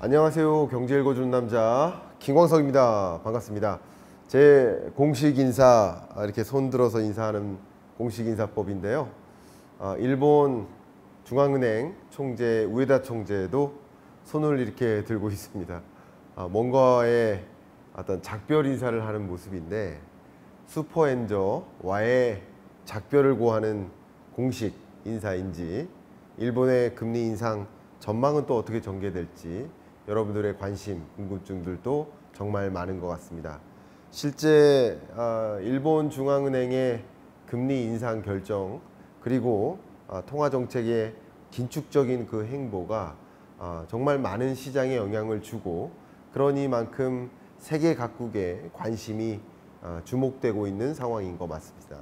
안녕하세요. 경제 읽어주는 남자 김광석입니다. 반갑습니다. 제 공식 인사, 이렇게 손 들어서 인사하는 공식 인사법인데요. 일본 중앙은행 총재 우에다 총재도 손을 이렇게 들고 있습니다. 뭔가의 어떤 작별 인사를 하는 모습인데, 슈퍼엔저와의 작별을 고하는 공식 인사인지, 일본의 금리 인상 전망은 또 어떻게 전개될지 여러분들의 관심, 궁금증들도 정말 많은 것 같습니다. 실제 일본 중앙은행의 금리 인상 결정, 그리고 통화정책의 긴축적인 그 행보가 정말 많은 시장에 영향을 주고, 그러니만큼 세계 각국의 관심이 주목되고 있는 상황인 것 맞습니다.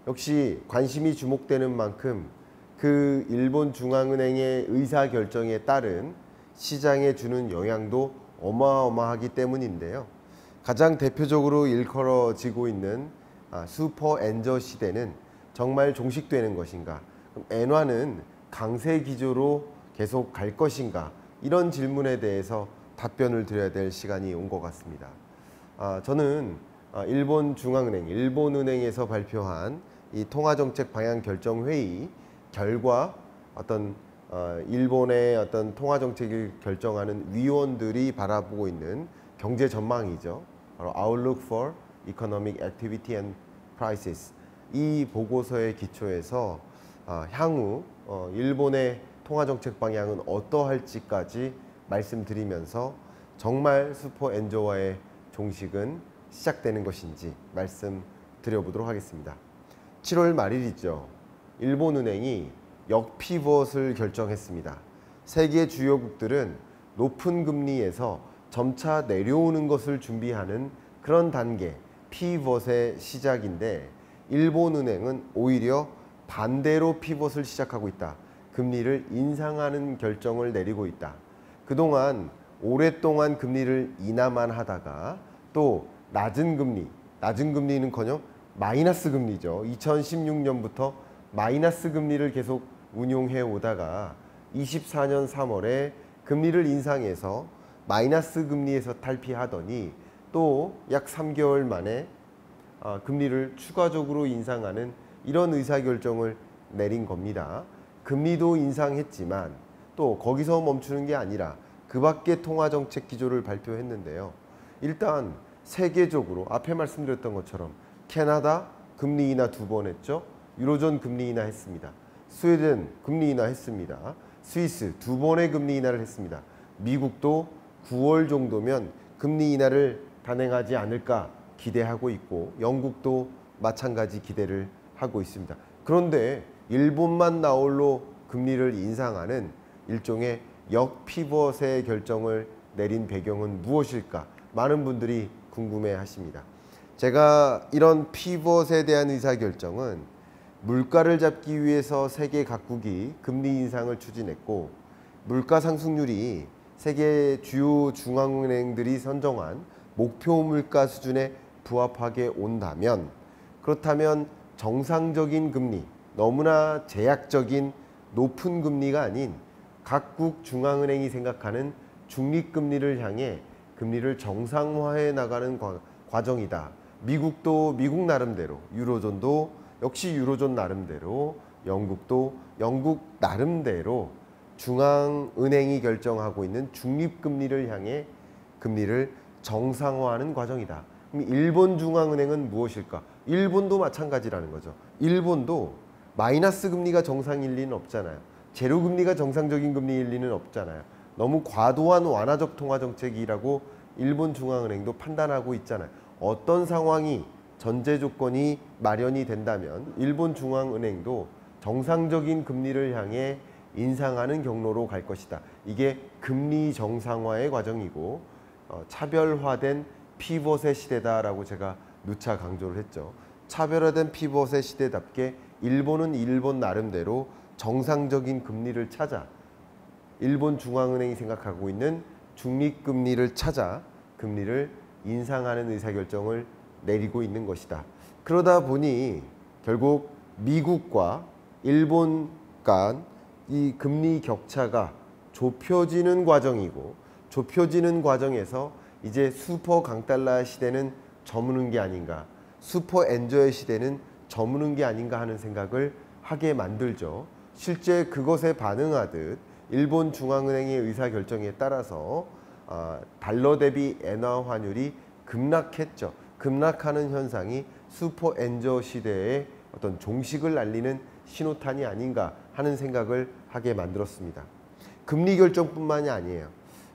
역시 관심이 주목되는 만큼 그 일본 중앙은행의 의사결정에 따른 시장에 주는 영향도 어마어마하기 때문인데요. 가장 대표적으로 일컬어지고 있는 슈퍼 엔저 시대는 정말 종식되는 것인가, 엔화는 강세 기조로 계속 갈 것인가, 이런 질문에 대해서 답변을 드려야 될 시간이 온 것 같습니다. 저는 일본 중앙은행, 일본은행에서 발표한 이 통화정책 방향 결정 회의 결과, 어떤 일본의 어떤 통화정책을 결정하는 위원들이 바라보고 있는 경제 전망이죠. 바로 Outlook for Economic Activity and Prices, 이 보고서의 기초에서 향후 일본의 통화정책 방향은 어떠할지까지 말씀드리면서, 정말 슈퍼 엔저와의 종식은 시작되는 것인지 말씀드려보도록 하겠습니다. 7월 말일이죠. 일본은행이 역피벗을 결정했습니다. 세계 주요국들은 높은 금리에서 점차 내려오는 것을 준비하는 그런 단계, 피벗의 시작인데, 일본은행은 오히려 반대로 피벗을 시작하고 있다. 금리를 인상하는 결정을 내리고 있다. 그동안 오랫동안 금리를 인하만 하다가 또 낮은 금리는커녕 마이너스 금리죠. 2016년부터 마이너스 금리를 계속 운용해 오다가 24년 3월에 금리를 인상해서 마이너스 금리에서 탈피하더니 또 약 3개월 만에 금리를 추가적으로 인상하는 이런 의사결정을 내린 겁니다. 금리도 인상했지만 또 거기서 멈추는 게 아니라 그 밖의 통화정책 기조를 발표했는데요. 일단 세계적으로 앞에 말씀드렸던 것처럼 캐나다 금리 인하 2번 했죠. 유로존 금리 인하 했습니다. 스웨덴 금리 인하 했습니다. 스위스 2번의 금리 인하를 했습니다. 미국도 9월 정도면 금리 인하를 단행하지 않을까 기대하고 있고, 영국도 마찬가지 기대를 하고 있습니다. 그런데 일본만 나홀로 금리를 인상하는 일종의 역피벗의 결정을 내린 배경은 무엇일까? 많은 분들이 궁금해 하십니다. 제가 이런 피벗에 대한 의사결정은 물가를 잡기 위해서 세계 각국이 금리 인상을 추진했고, 물가 상승률이 세계 주요 중앙은행들이 선정한 목표 물가 수준에 부합하게 온다면, 그렇다면 정상적인 금리, 너무나 제약적인 높은 금리가 아닌 각국 중앙은행이 생각하는 중립금리를 향해 금리를 정상화해 나가는 과정이다. 미국도 미국 나름대로, 유로존도 역시 유로존 나름대로, 영국도 영국 나름대로 중앙은행이 결정하고 있는 중립금리를 향해 금리를 정상화하는 과정이다. 그럼 일본 중앙은행은 무엇일까? 일본도 마찬가지라는 거죠. 일본도 마이너스 금리가 정상일 리는 없잖아요. 제로 금리가 정상적인 금리일 리는 없잖아요. 너무 과도한 완화적 통화정책이라고 일본 중앙은행도 판단하고 있잖아요. 어떤 상황이, 전제 조건이 마련이 된다면 일본 중앙은행도 정상적인 금리를 향해 인상하는 경로로 갈 것이다. 이게 금리 정상화의 과정이고, 차별화된 피벗의 시대다라고 제가 누차 강조를 했죠. 차별화된 피벗의 시대답게 일본은 일본 나름대로 정상적인 금리를 찾아, 일본 중앙은행이 생각하고 있는 중립금리를 찾아 금리를 인상하는 의사결정을 내리고 있는 것이다. 그러다 보니 결국 미국과 일본 간 이 금리 격차가 좁혀지는 과정이고, 좁혀지는 과정에서 이제 슈퍼 강달러 시대는 저무는 게 아닌가, 슈퍼 엔저의 시대는 저무는 게 아닌가 하는 생각을 하게 만들죠. 실제 그것에 반응하듯 일본 중앙은행의 의사결정에 따라서 달러 대비 엔화 환율이 급락했죠. 급락하는 현상이 슈퍼 엔저 시대의 어떤 종식을 알리는 신호탄이 아닌가 하는 생각을 하게 만들었습니다. 금리 결정뿐만이 아니에요.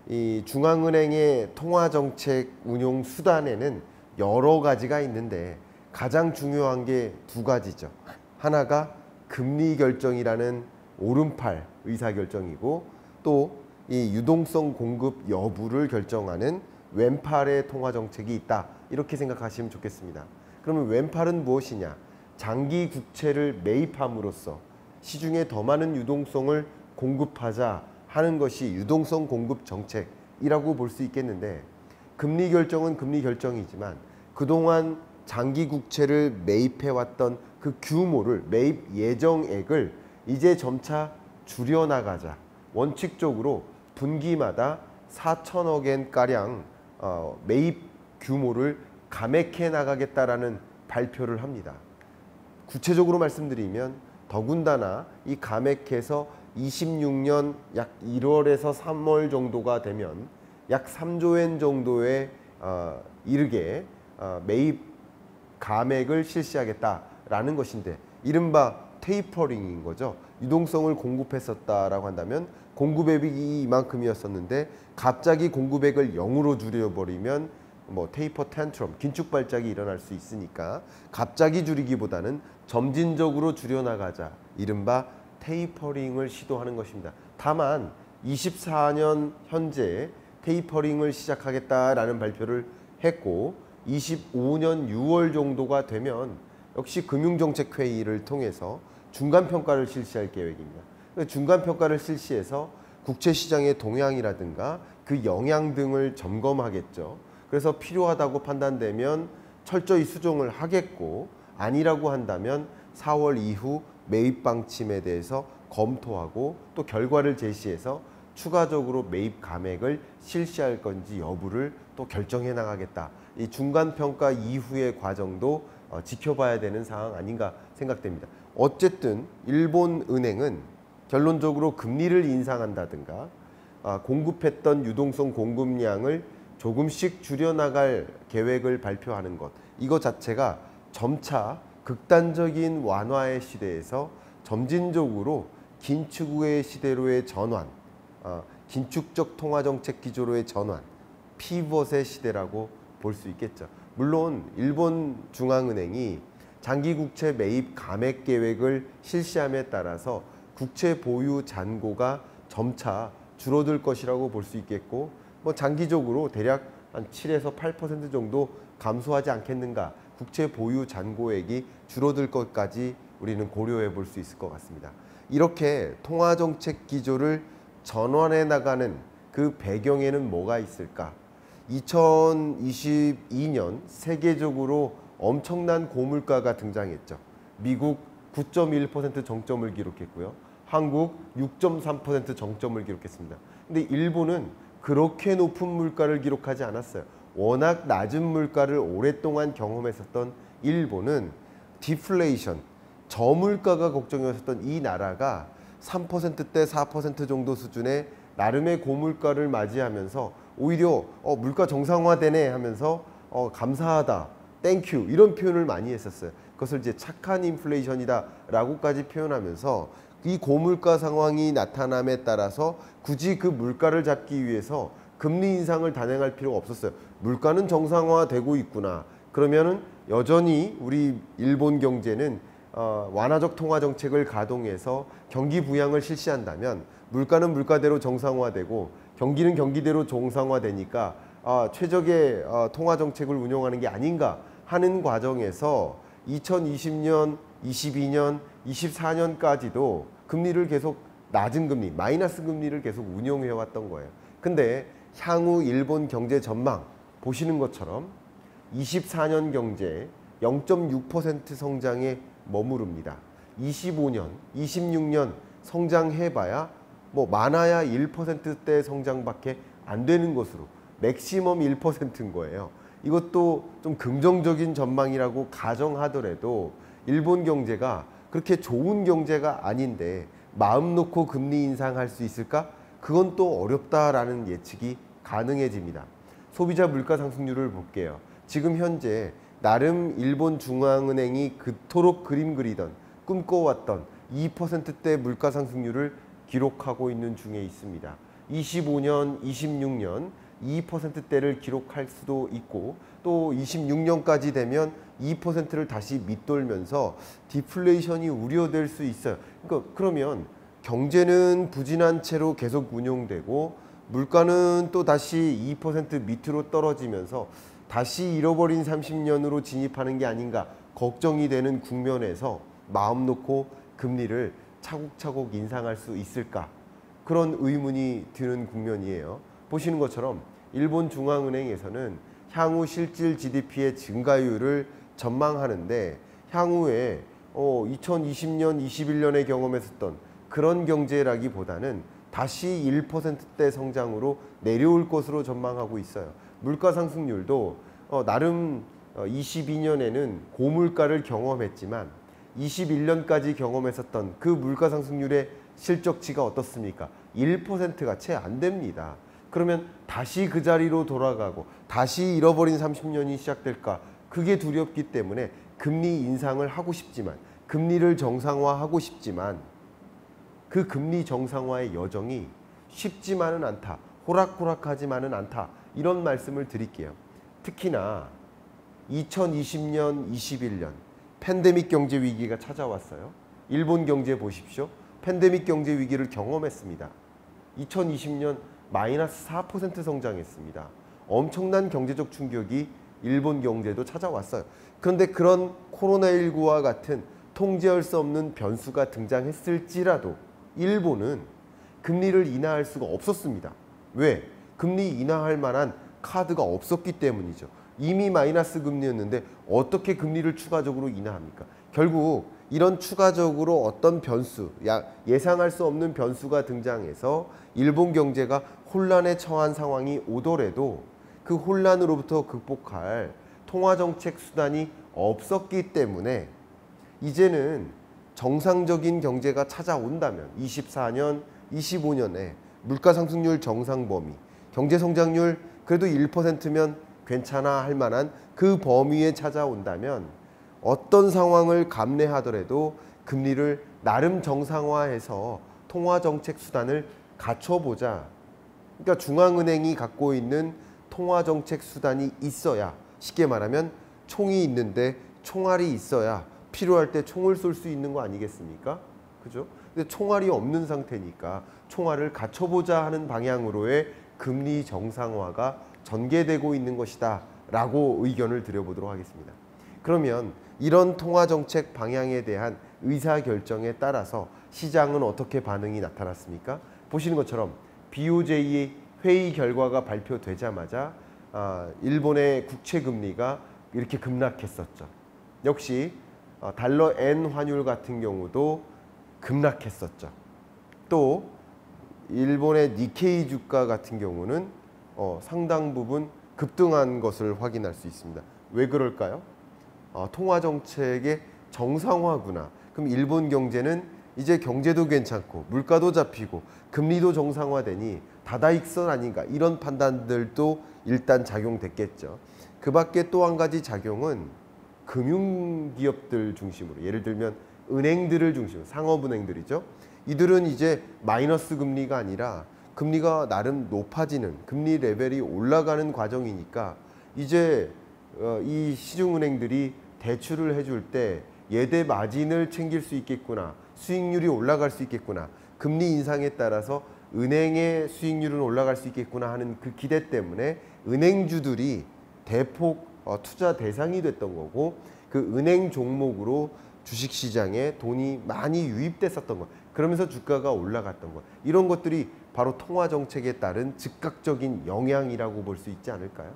이 중앙은행의 통화정책 운용 수단에는 여러 가지가 있는데 가장 중요한 게 두 가지죠. 하나가 금리 결정이라는 오른팔 의사결정이고, 또 이 유동성 공급 여부를 결정하는 왼팔의 통화정책이 있다, 이렇게 생각하시면 좋겠습니다. 그러면 왼팔은 무엇이냐? 장기 국채를 매입함으로써 시중에 더 많은 유동성을 공급하자 하는 것이 유동성 공급 정책이라고 볼 수 있겠는데, 금리 결정은 금리 결정이지만 그동안 장기 국채를 매입해왔던 그 규모를, 매입 예정액을 이제 점차 줄여나가자, 원칙적으로 분기마다 4천억엔가량 매입 규모를 감액해 나가겠다라는 발표를 합니다. 구체적으로 말씀드리면 더군다나 이 감액해서 26년 약 1월에서 3월 정도가 되면 약 3조 엔 정도에 이르게 매입 감액을 실시하겠다라는 것인데, 이른바 테이퍼링인 거죠. 유동성을 공급했었다라고 한다면 공급액이 이만큼이었었는데 갑자기 공급액을 0으로 줄여버리면 뭐 테이퍼 텐트럼, 긴축 발작이 일어날 수 있으니까 갑자기 줄이기보다는 점진적으로 줄여나가자, 이른바 테이퍼링을 시도하는 것입니다. 다만 24년 현재 테이퍼링을 시작하겠다라는 발표를 했고, 25년 6월 정도가 되면 역시 금융정책회의를 통해서 중간평가를 실시할 계획입니다. 중간평가를 실시해서 국채시장의 동향이라든가 그 영향 등을 점검하겠죠. 그래서 필요하다고 판단되면 철저히 수정을 하겠고, 아니라고 한다면 4월 이후 매입 방침에 대해서 검토하고 또 결과를 제시해서 추가적으로 매입 감액을 실시할 건지 여부를 또 결정해 나가겠다. 이 중간평가 이후의 과정도 지켜봐야 되는 상황 아닌가 생각됩니다. 어쨌든 일본 은행은 결론적으로 금리를 인상한다든가 공급했던 유동성 공급량을 조금씩 줄여나갈 계획을 발표하는 것, 이거 자체가 점차 극단적인 완화의 시대에서 점진적으로 긴축의 시대로의 전환, 긴축적 통화정책 기조로의 전환, 피벗의 시대라고 볼 수 있겠죠. 물론 일본 중앙은행이 장기국채 매입 감액 계획을 실시함에 따라서 국채 보유 잔고가 점차 줄어들 것이라고 볼 수 있겠고, 뭐 장기적으로 대략 한 7에서 8% 정도 감소하지 않겠는가, 국채 보유 잔고액이 줄어들 것까지 우리는 고려해 볼 수 있을 것 같습니다. 이렇게 통화정책 기조를 전환해 나가는 그 배경에는 뭐가 있을까? 2022년 세계적으로 엄청난 고물가가 등장했죠. 미국 9.1% 정점을 기록했고요. 한국 6.3% 정점을 기록했습니다. 근데 일본은 그렇게 높은 물가를 기록하지 않았어요. 워낙 낮은 물가를 오랫동안 경험했었던 일본은 디플레이션, 저물가가 걱정이었었던 이 나라가 3%대 4% 정도 수준의 나름의 고물가를 맞이하면서 오히려 물가 정상화되네 하면서 감사하다, 땡큐 이런 표현을 많이 했었어요. 그것을 이제 착한 인플레이션이다 라고까지 표현하면서 이 고물가 상황이 나타남에 따라서 굳이 그 물가를 잡기 위해서 금리 인상을 단행할 필요가 없었어요. 물가는 정상화되고 있구나. 그러면은 여전히 우리 일본 경제는 완화적 통화 정책을 가동해서 경기 부양을 실시한다면 물가는 물가대로 정상화되고 경기는 경기대로 정상화되니까 최적의 통화 정책을 운용하는 게 아닌가 하는 과정에서 2020년, 22년, 24년까지도 금리를 계속 낮은 금리, 마이너스 금리를 계속 운용해 왔던 거예요. 근데 향후 일본 경제 전망 보시는 것처럼 24년 경제 0.6% 성장에 머무릅니다. 25년, 26년 성장해봐야 뭐 많아야 1%대 성장밖에 안 되는 것으로 맥시멈 1%인 거예요. 이것도 좀 긍정적인 전망이라고 가정하더라도 일본 경제가 그렇게 좋은 경제가 아닌데 마음 놓고 금리 인상할 수 있을까? 그건 또 어렵다라는 예측이 가능해집니다. 소비자 물가 상승률을 볼게요. 지금 현재 나름 일본 중앙은행이 그토록 그림 그리던 꿈꿔왔던 2%대 물가 상승률을 기록하고 있는 중에 있습니다. 25년, 26년 2%대를 기록할 수도 있고 또 26년까지 되면 2%를 다시 밑돌면서 디플레이션이 우려될 수 있어요. 그러면 경제는 부진한 채로 계속 운용되고 물가는 또 다시 2% 밑으로 떨어지면서 다시 잃어버린 30년으로 진입하는 게 아닌가 걱정이 되는 국면에서 마음 놓고 금리를 차곡차곡 인상할 수 있을까? 그런 의문이 드는 국면이에요. 보시는 것처럼 일본 중앙은행에서는 향후 실질 GDP의 증가율을 전망하는데 향후에 2020년, 21년에 경험했었던 그런 경제라기보다는 다시 1%대 성장으로 내려올 것으로 전망하고 있어요. 물가 상승률도 나름 22년에는 고물가를 경험했지만 21년까지 경험했었던 그 물가 상승률의 실적치가 어떻습니까? 1%가 채 안 됩니다. 그러면 다시 그 자리로 돌아가고 다시 잃어버린 30년이 시작될까? 그게 두렵기 때문에 금리 인상을 하고 싶지만 금리를 정상화하고 싶지만 그 금리 정상화의 여정이 쉽지만은 않다. 호락호락하지만은 않다. 이런 말씀을 드릴게요. 특히나 2020년, 21년 팬데믹 경제 위기가 찾아왔어요. 일본 경제 보십시오. 팬데믹 경제 위기를 경험했습니다. 2020년 마이너스 4% 성장했습니다. 엄청난 경제적 충격이 일본 경제도 찾아왔어요. 그런데 그런 코로나19와 같은 통제할 수 없는 변수가 등장했을지라도 일본은 금리를 인하할 수가 없었습니다. 왜? 금리 인하할 만한 카드가 없었기 때문이죠. 이미 마이너스 금리였는데 어떻게 금리를 추가적으로 인하합니까? 결국 이런 추가적으로 어떤 변수, 예상할 수 없는 변수가 등장해서 일본 경제가 혼란에 처한 상황이 오더라도 그 혼란으로부터 극복할 통화정책 수단이 없었기 때문에 이제는 정상적인 경제가 찾아온다면 24년, 25년에 물가 상승률 정상 범위, 경제 성장률 그래도 1%면 괜찮아 할 만한 그 범위에 찾아온다면 어떤 상황을 감내하더라도 금리를 나름 정상화해서 통화정책 수단을 갖춰보자. 그러니까 중앙은행이 갖고 있는 통화정책 수단이 있어야, 쉽게 말하면 총이 있는데 총알이 있어야 필요할 때 총을 쏠 수 있는 거 아니겠습니까? 그죠? 근데 총알이 없는 상태니까 총알을 갖춰보자 하는 방향으로의 금리 정상화가 전개되고 있는 것이다 라고 의견을 드려보도록 하겠습니다. 그러면 이런 통화정책 방향에 대한 의사결정에 따라서 시장은 어떻게 반응이 나타났습니까? 보시는 것처럼 BOJ 회의 결과가 발표되자마자 일본의 국채금리가 이렇게 급락했었죠. 역시 달러 엔 환율 같은 경우도 급락했었죠. 또 일본의 니케이 주가 같은 경우는 상당 부분 급등한 것을 확인할 수 있습니다. 왜 그럴까요? 통화정책의 정상화구나. 그럼 일본 경제는 이제 경제도 괜찮고 물가도 잡히고 금리도 정상화되니 다다익선 아닌가 이런 판단들도 일단 작용됐겠죠. 그 밖에 또 한 가지 작용은 금융기업들 중심으로 예를 들면 은행들을 중심으로 상업은행들이죠. 이들은 이제 마이너스 금리가 아니라 금리가 나름 높아지는 금리 레벨이 올라가는 과정이니까 이제 이 시중은행들이 대출을 해줄 때 예대 마진을 챙길 수 있겠구나. 수익률이 올라갈 수 있겠구나. 금리 인상에 따라서 은행의 수익률은 올라갈 수 있겠구나 하는 그 기대 때문에 은행주들이 대폭 투자 대상이 됐던 거고 그 은행 종목으로 주식시장에 돈이 많이 유입됐었던 것. 그러면서 주가가 올라갔던 것. 이런 것들이 바로 통화정책에 따른 즉각적인 영향이라고 볼 수 있지 않을까요?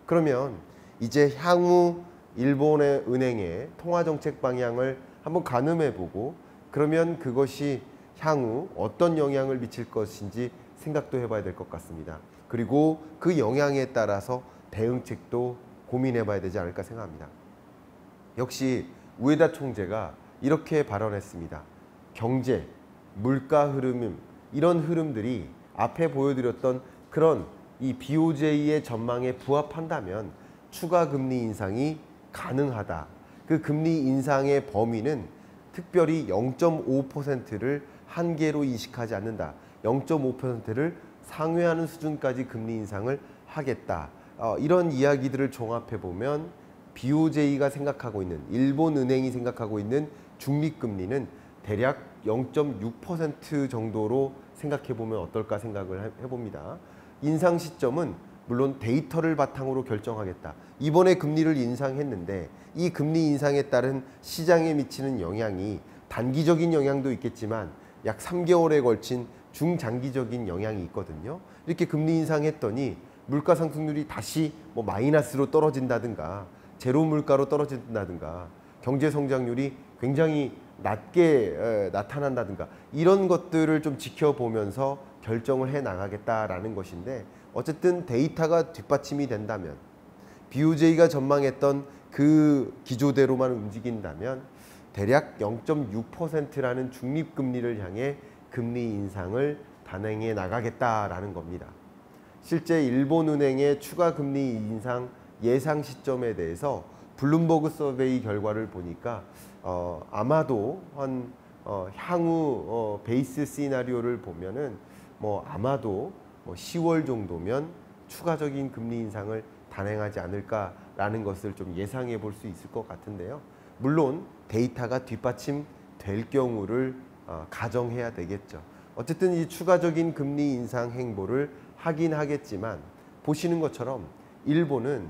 그러면 이제 향후 일본의 은행의 통화정책 방향을 한번 가늠해보고 그러면 그것이 향후 어떤 영향을 미칠 것인지 생각도 해봐야 될 것 같습니다. 그리고 그 영향에 따라서 대응책도 고민해봐야 되지 않을까 생각합니다. 역시 우에다 총재가 이렇게 발언했습니다. 경제, 물가 흐름, 이런 흐름들이 앞에 보여드렸던 그런 이 BOJ의 전망에 부합한다면 추가 금리 인상이 가능하다. 그 금리 인상의 범위는 특별히 0.5%를 한계로 인식하지 않는다. 0.5%를 상회하는 수준까지 금리 인상을 하겠다. 이런 이야기들을 종합해 보면 BOJ가 생각하고 있는, 일본은행이 생각하고 있는 중립금리는 대략 0.6% 정도로 생각해 보면 어떨까 생각을 해봅니다. 인상 시점은 물론 데이터를 바탕으로 결정하겠다. 이번에 금리를 인상했는데 이 금리 인상에 따른 시장에 미치는 영향이 단기적인 영향도 있겠지만 약 3개월에 걸친 중장기적인 영향이 있거든요. 이렇게 금리 인상했더니 물가 상승률이 다시 뭐 마이너스로 떨어진다든가 제로 물가로 떨어진다든가 경제 성장률이 굉장히 낮게 나타난다든가 이런 것들을 좀 지켜보면서 결정을 해 나가겠다라는 것인데, 어쨌든 데이터가 뒷받침이 된다면, BOJ가 전망했던 그 기조대로만 움직인다면 대략 0.6%라는 중립금리를 향해 금리 인상을 단행해 나가겠다라는 겁니다. 실제 일본은행의 추가 금리 인상 예상 시점에 대해서 블룸버그 서베이 결과를 보니까 아마도 향후 베이스 시나리오를 보면은 아마도 10월 정도면 추가적인 금리 인상을 단행하지 않을까라는 것을 좀 예상해 볼 수 있을 것 같은데요. 물론 데이터가 뒷받침될 경우를 가정해야 되겠죠. 어쨌든 이 추가적인 금리 인상 행보를 하긴 하겠지만, 보시는 것처럼 일본은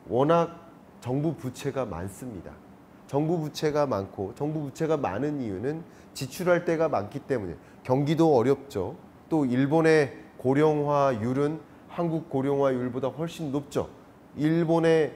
워낙 정부 부채가 많습니다. 정부 부채가 많고, 정부 부채가 많은 이유는 지출할 때가 많기 때문에, 경기도 어렵죠. 또 일본의 고령화율은 한국 고령화율보다 훨씬 높죠. 일본의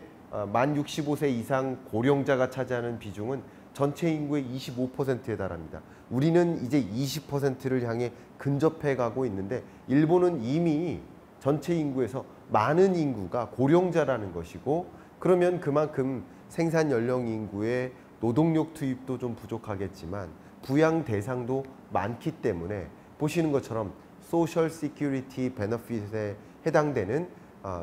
만 65세 이상 고령자가 차지하는 비중은 전체 인구의 25%에 달합니다. 우리는 이제 20%를 향해 근접해 가고 있는데, 일본은 이미 전체 인구에서 많은 인구가 고령자라는 것이고, 그러면 그만큼 생산 연령 인구의 노동력 투입도 좀 부족하겠지만 부양 대상도 많기 때문에, 보시는 것처럼 소셜 시큐리티 베너핏에 해당되는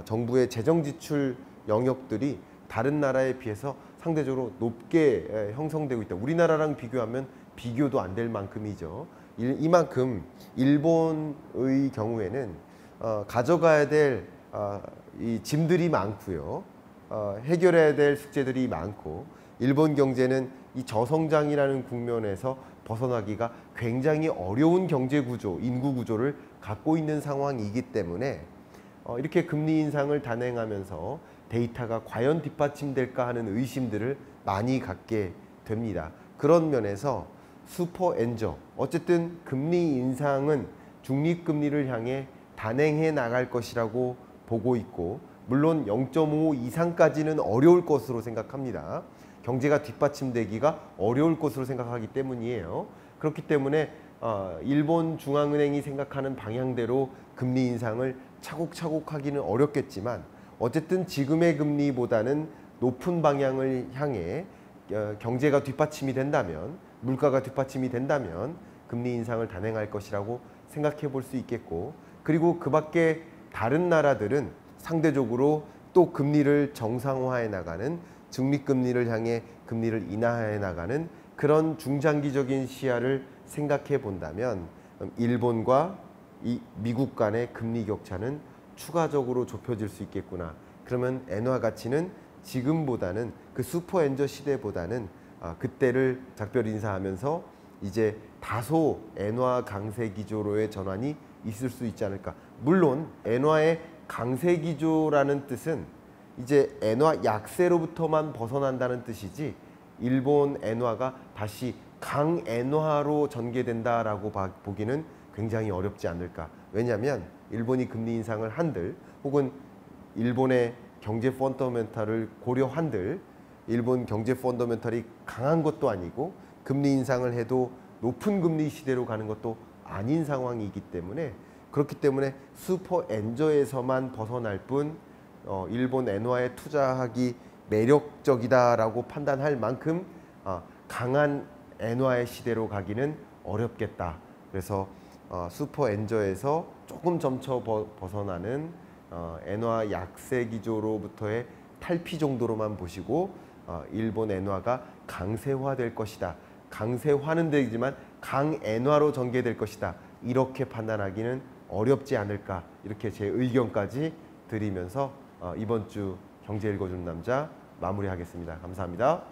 정부의 재정 지출 영역들이 다른 나라에 비해서 상대적으로 높게 형성되고 있다. 우리나라랑 비교하면 비교도 안 될 만큼이죠. 이만큼 일본의 경우에는 가져가야 될 이 짐들이 많고요. 해결해야 될 숙제들이 많고, 일본 경제는 이 저성장이라는 국면에서 벗어나기가 굉장히 어려운 경제 구조, 인구 구조를 갖고 있는 상황이기 때문에 이렇게 금리 인상을 단행하면서 데이터가 과연 뒷받침될까 하는 의심들을 많이 갖게 됩니다. 그런 면에서 슈퍼 엔저, 어쨌든 금리 인상은 중립금리를 향해 단행해 나갈 것이라고 보고 있고, 물론 0.5 이상까지는 어려울 것으로 생각합니다. 경제가 뒷받침되기가 어려울 것으로 생각하기 때문이에요. 그렇기 때문에 일본 중앙은행이 생각하는 방향대로 금리 인상을 차곡차곡 하기는 어렵겠지만, 어쨌든 지금의 금리보다는 높은 방향을 향해 경제가 뒷받침이 된다면, 물가가 뒷받침이 된다면 금리 인상을 단행할 것이라고 생각해 볼 수 있겠고, 그리고 그 밖에 다른 나라들은 상대적으로 또 금리를 정상화해 나가는, 중립금리를 향해 금리를 인하해 나가는 그런 중장기적인 시야를 생각해 본다면 일본과 미국 간의 금리 격차는 추가적으로 좁혀질 수 있겠구나. 그러면 엔화 가치는 지금보다는, 그 슈퍼 엔저 시대보다는 그때를 작별 인사하면서 이제 다소 엔화 강세 기조로의 전환이 있을 수 있지 않을까. 물론 엔화의 강세 기조라는 뜻은 이제 엔화 약세로부터만 벗어난다는 뜻이지, 일본 엔화가 다시 강엔화로 전개된다라고 보기는 굉장히 어렵지 않을까. 왜냐하면 일본이 금리 인상을 한들, 혹은 일본의 경제 펀더멘탈을 고려한들, 일본 경제 펀더멘탈이 강한 것도 아니고 금리 인상을 해도 높은 금리 시대로 가는 것도 아닌 상황이기 때문에 그렇기 때문에 슈퍼 엔저에서만 벗어날 뿐 일본 엔화에 투자하기 매력적이다라고 판단할 만큼 강한 엔화의 시대로 가기는 어렵겠다. 그래서 슈퍼 엔저에서 조금 점쳐 벗어나는 엔화 약세 기조로부터의 탈피 정도로만 보시고 일본 엔화가 강세화될 것이다. 강세화는 되지만 강엔화로 전개될 것이다. 이렇게 판단하기는 어렵지 않을까. 이렇게 제 의견까지 드리면서 이번 주 경제 읽어주는 남자 마무리하겠습니다. 감사합니다.